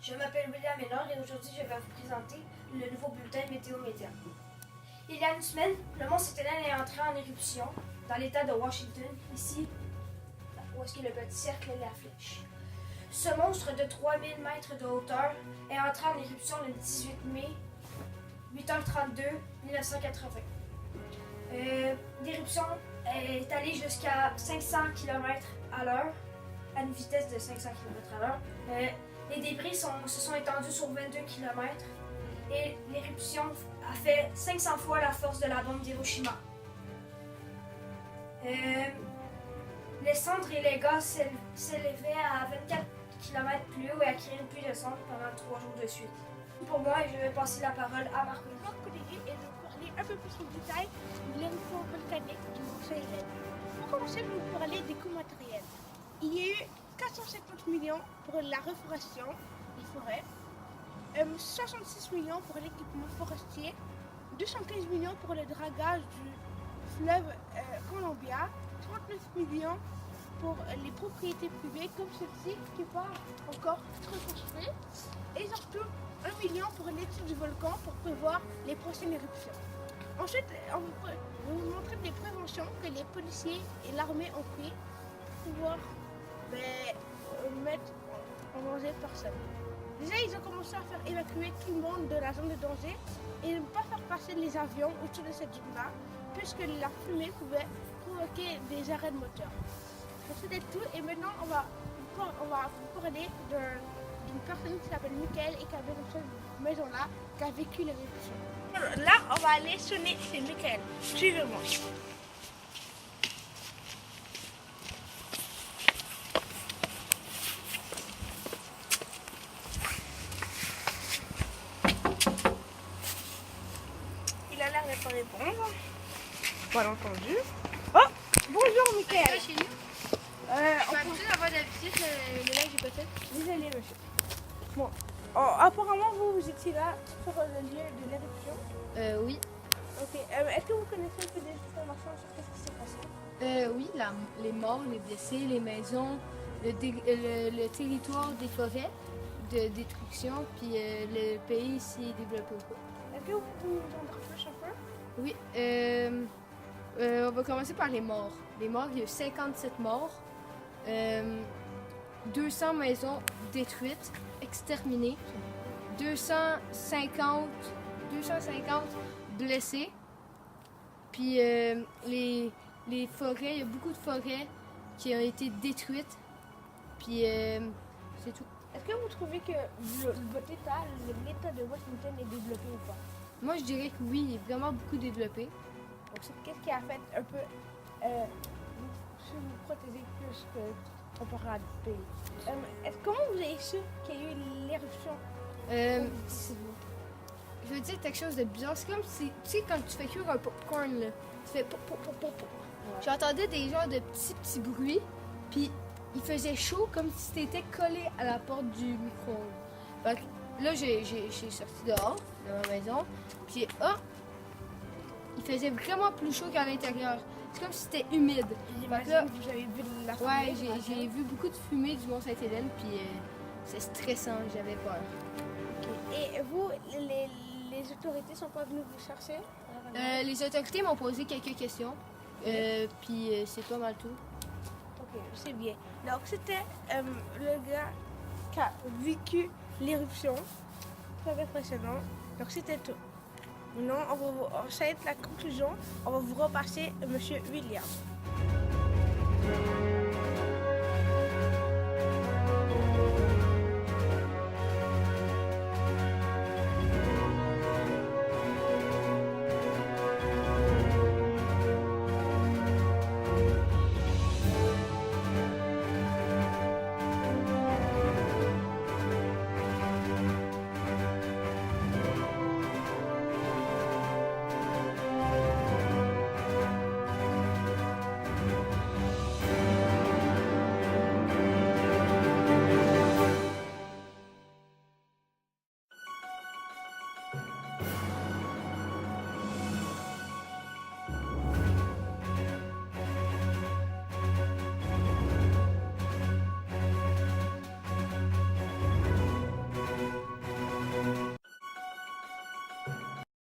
Je m'appelle William Ménard et aujourd'hui je vais vous présenter le nouveau bulletin Météo Média. Il y a une semaine, le mont Sainte-Hélène est entré en éruption dans l'état de Washington, ici où est-ce que le petit cercle est la flèche. Ce monstre de 3000 mètres de hauteur est entré en éruption le 18 mai 8h32 1980. L'éruption est allée jusqu'à 500 km à l'heure, à une vitesse de 500 km à l'heure. Les débris se sont étendus sur 22 km et l'éruption a fait 500 fois la force de la bombe d'Hiroshima. Les cendres et les gaz s'élevaient à 24 km plus haut et a créé une pluie de cendres pendant 3 jours de suite. Pour moi, je vais passer la parole à Marco. Et de parler un peu plus en détail de l'éruption volcanique du mont Sainte-Hélène. Pour commencer, je vais vous parler des coûts matériels. Il y a eu 450 millions pour la reforestation des forêts, 66 millions pour l'équipement forestier, 215 millions pour le dragage du fleuve Columbia, 39 millions pour les propriétés privées comme celle-ci qui n'est pas encore reconstruite, et surtout 1 million pour l'étude du volcan pour prévoir les prochaines éruptions. Ensuite, on va vous montrer des préventions que les policiers et l'armée ont pris pour pouvoir mettre en danger personne. Déjà, ils ont commencé à faire évacuer tout le monde de la zone de danger et ne pas faire passer les avions autour de cette zone-là, puisque la fumée pouvait provoquer des arrêts de moteur. Donc c'était tout, et maintenant on va vous parler d'une personne qui s'appelle Michael et qui avait dans cette maison-là, qui a vécu l'éruption. Là, on va aller sonner chez Michael. Suivez-moi. Il a l'air de pas répondre. Pas entendu. Oh, bonjour Michael. Chez nous. On Je vais avoir d'habitude le lac j'ai pas fait. Désolé, monsieur. Bon, apparemment, vous étiez là sur le lieu de l'éruption. Oui. Ok. Est-ce que vous connaissez un peu des informations sur ce qui s'est passé? Oui, les morts, les blessés, les maisons, le territoire des forêts de destruction, puis le pays s'y est développé ou pas. Est-ce que vous pouvez nous en dire plus un peu? Oui. On va commencer par les morts. Les morts, il y a eu 57 morts. 200 maisons détruites, exterminées. 250 blessés. Puis les forêts, il y a beaucoup de forêts qui ont été détruites. Puis c'est tout. Est-ce que vous trouvez que votre état, l'état de Washington est développé ou pas? Moi, je dirais que oui, il est vraiment beaucoup développé. Donc, qu'est-ce qui a fait un peu vous protéger plus que comparé à d'autres pays? Comment vous avez su qu'il y a eu l'éruption? Je veux dire quelque chose de bizarre. C'est comme si, tu sais, quand tu fais cuire un popcorn, là, tu fais pop, pop, pop, pop, pop. Ouais. J'entendais des genres de petits bruits, puis il faisait chaud comme si t'étais collé à la porte du micro-ondes. Fait que là, j'ai sorti dehors, de ma maison, puis il faisait vraiment plus chaud qu'à l'intérieur. C'est comme si c'était humide. Fait que là, J'imagine que vous avez vu la fumée. ouais, j'ai vu beaucoup de fumée du Mont Sainte-Hélène, puis c'est stressant, j'avais peur. Ok. Et vous, les autorités sont pas venues vous chercher? Les autorités m'ont posé quelques questions, puis c'est pas mal tout. Ok, c'est bien. Donc c'était le gars qui a vécu l'éruption. Très impressionnant. Donc c'était tout. Maintenant, ça va être la conclusion. On va vous repasser Monsieur William.